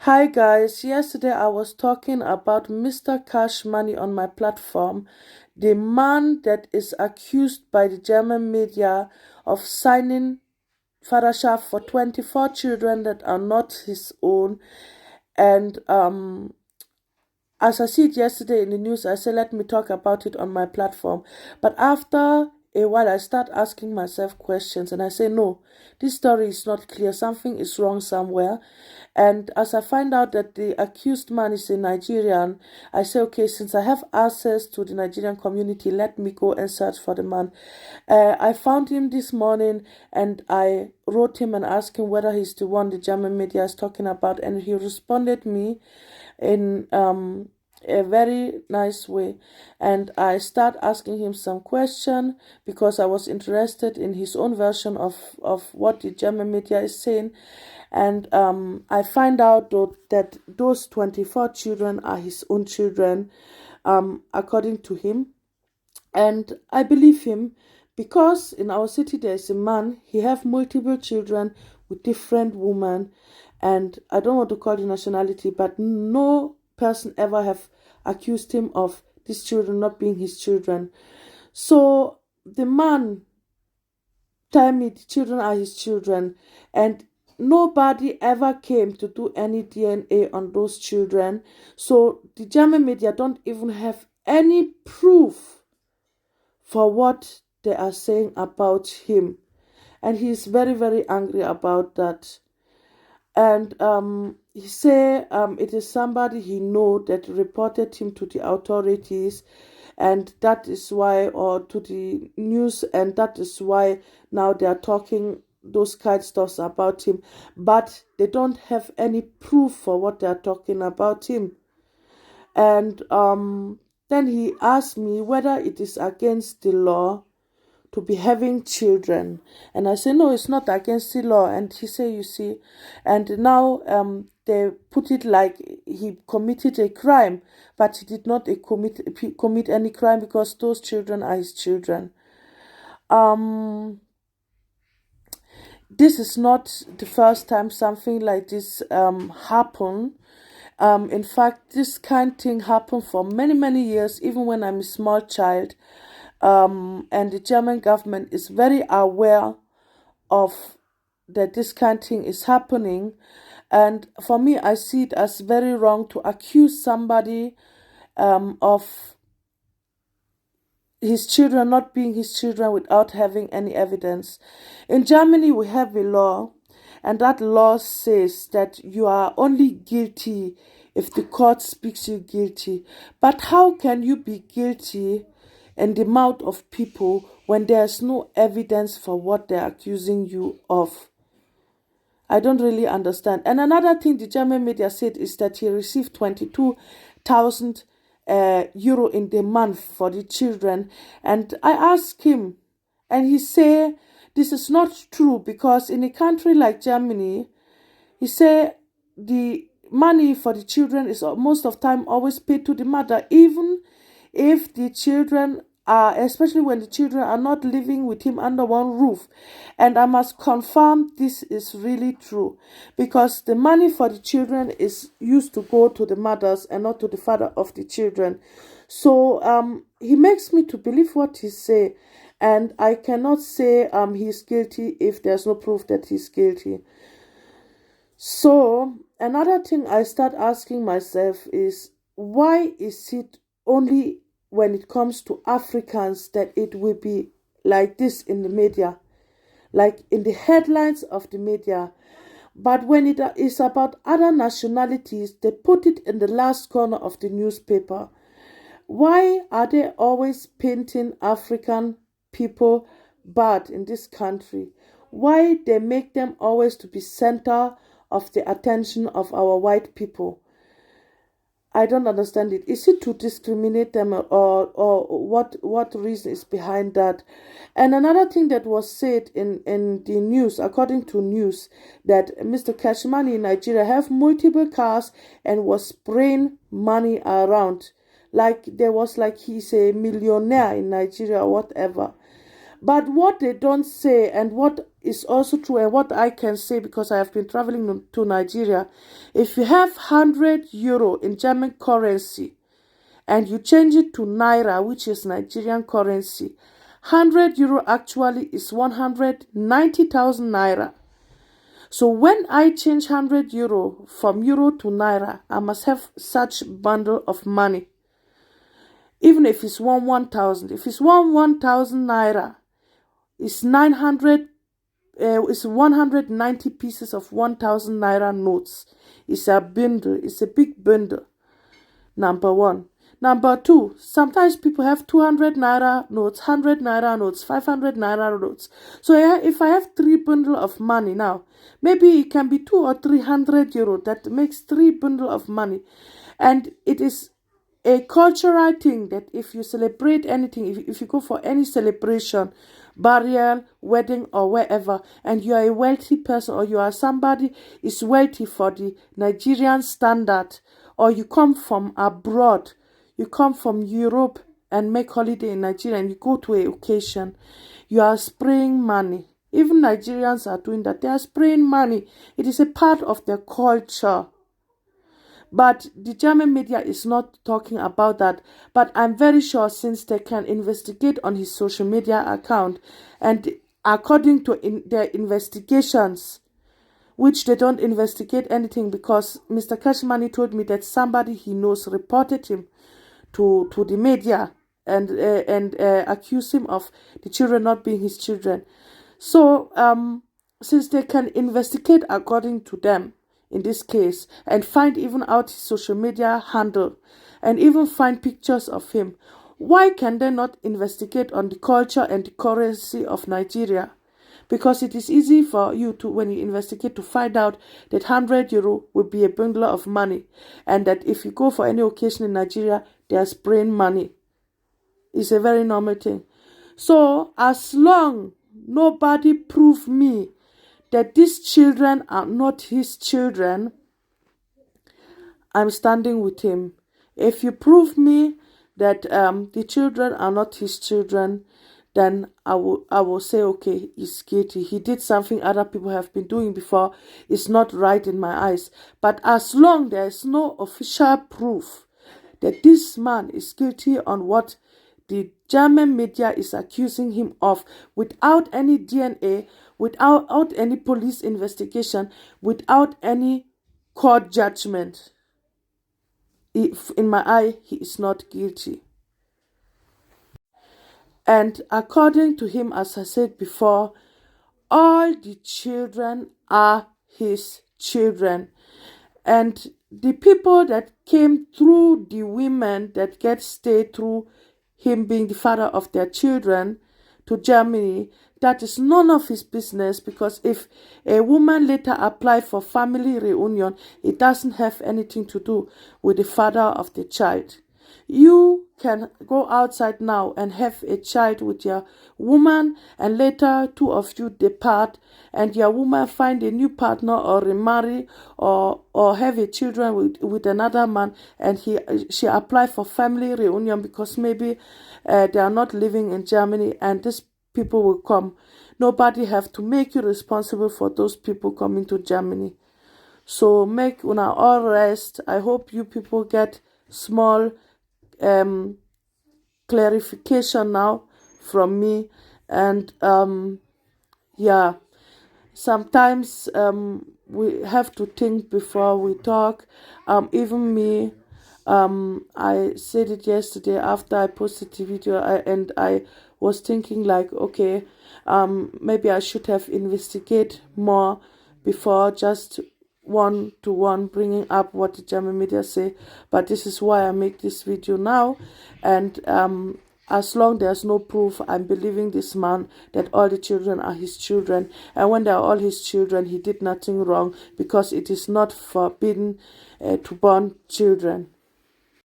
Hi guys, yesterday I was talking about Mr. Cash Money on my platform, the man that is accused by the German media of signing Vaterschaft for 24 children that are not his own. And as I see it yesterday in the news, I said, let me talk about it on my platform. But after a while, I start asking myself questions and I say, no, this story is not clear. Something is wrong somewhere. And as I find out that the accused man is a Nigerian, I say, okay, since I have access to the Nigerian community, let me go and search for the man. I found him this morning and I wrote him and asked him whether he's the one the German media is talking about. And he responded me in a very nice way, and I start asking him some question because I was interested in his own version of what the German media is saying. And I find out that those 24 children are his own children, according to him. And I believe him because in our city there is a man, he have multiple children with different women, and I don't want to call the nationality, but no person ever have accused him of these children not being his children. So the man tell me the children are his children, and nobody ever came to do any DNA on those children. So the German media don't even have any proof for what they are saying about him, and he's very very angry about that. And he say it is somebody he know that reported him to the authorities, and that is why, or to the news, and that is why now they are talking those kind stuffs about him, but they don't have any proof for what they are talking about him. And then he asked me whether it is against the law to be having children, and I say no, it's not against the law. And he say, you see, and now they put it like he committed a crime, but he did not commit any crime because those children are his children. This is not the first time something like this happen. In fact, this kind of thing happened for many, many years, even when I'm a small child. And the German government is very aware of that this kind of thing is happening. And for me, I see it as very wrong to accuse somebody of his children not being his children without having any evidence. In Germany, we have a law, and that law says that you are only guilty if the court speaks you guilty. But how can you be guilty in the mouth of people when there's no evidence for what they're accusing you of? I don't really understand. And another thing the German media said is that he received 22,000 euro in the month for the children. And I asked him, and he said this is not true because in a country like Germany, he said the money for the children is most of time always paid to the mother, even if the children are, especially when the children are not living with him under one roof. And I must confirm this is really true because the money for the children is used to go to the mothers and not to the father of the children. So he makes me to believe what he say, and I cannot say he's guilty if there's no proof that he's guilty. So another thing I start asking myself is, why is it only when it comes to Africans that it will be like this in the media, like in the headlines of the media? But when it is about other nationalities, they put it in the last corner of the newspaper. Why are they always painting African people bad in this country? Why they make them always to be center of the attention of our white people? I don't understand it. Is it to discriminate them, or what reason is behind that? And another thing that was said in the news, according to news, that Mr. Cashmani in Nigeria have multiple cars and was spraying money around. Like there was like he's a millionaire in Nigeria or whatever. But what they don't say, and what is also true, and what I can say because I have been traveling to Nigeria, if you have €100 in German currency and you change it to Naira, which is Nigerian currency, €100 actually is 190,000 Naira. So when I change €100 from euro to Naira, I must have such bundle of money. Even if it's 1,000. If it's 1,000 Naira, it's 900, it's 190 pieces of 1,000 Naira notes. It's a bundle, it's a big bundle. Number one. Number two, sometimes people have 200 Naira notes, 100 Naira notes, 500 Naira notes. So if I have 3 bundles of money now, maybe it can be 200 or 300 euro. That makes 3 bundles of money. And it is a cultural thing that if you celebrate anything, if you go for any celebration, burial, wedding, or wherever, and you are a wealthy person, or you are somebody is wealthy for the Nigerian standard, or you come from abroad, you come from Europe and make holiday in Nigeria, and you go to a occasion, you are spraying money. Even Nigerians are doing that. They are spraying money. It is a part of their culture. But the German media is not talking about that. But I'm very sure, since they can investigate on his social media account, and according to their investigations, which they don't investigate anything, because Mr. Cash Money told me that somebody he knows reported him to the media and accused him of the children not being his children. So since they can investigate according to them in this case, and find even out his social media handle, and even find pictures of him, why can they not investigate on the culture and the currency of Nigeria? Because it is easy for you to, when you investigate, to find out that €100 will be a bundle of money, and that if you go for any occasion in Nigeria, they are spraying money. It's a very normal thing. So as long nobody prove me that these children are not his children, I'm standing with him. If you prove me that the children are not his children, then I will say, okay, he's guilty. He did something other people have been doing before. It's not right in my eyes. But as long there is no official proof that this man is guilty on what the German media is accusing him of, without any DNA, without any police investigation, without any court judgment, if in my eye, he is not guilty. And according to him, as I said before, all the children are his children. And the people that came through the women that get stay through him being the father of their children to Germany, that is none of his business, because if a woman later apply for family reunion, it doesn't have anything to do with the father of the child. You can go outside now and have a child with your woman, and later 2 of you depart, and your woman find a new partner or remarry or have a children with another man, and she apply for family reunion because maybe they are not living in Germany, and these people will come. Nobody have to make you responsible for those people coming to Germany. So make una all rest. I hope you people get small clarification now from me. And yeah, sometimes we have to think before we talk. Even me, I said it yesterday after I posted the video, and I was thinking like, okay, maybe I should have investigated more before just one-to-one bringing up what the German media say. But this is why I make this video now. And as long there's no proof, I'm believing this man that all the children are his children. And when they are all his children, he did nothing wrong, because it is not forbidden to born children.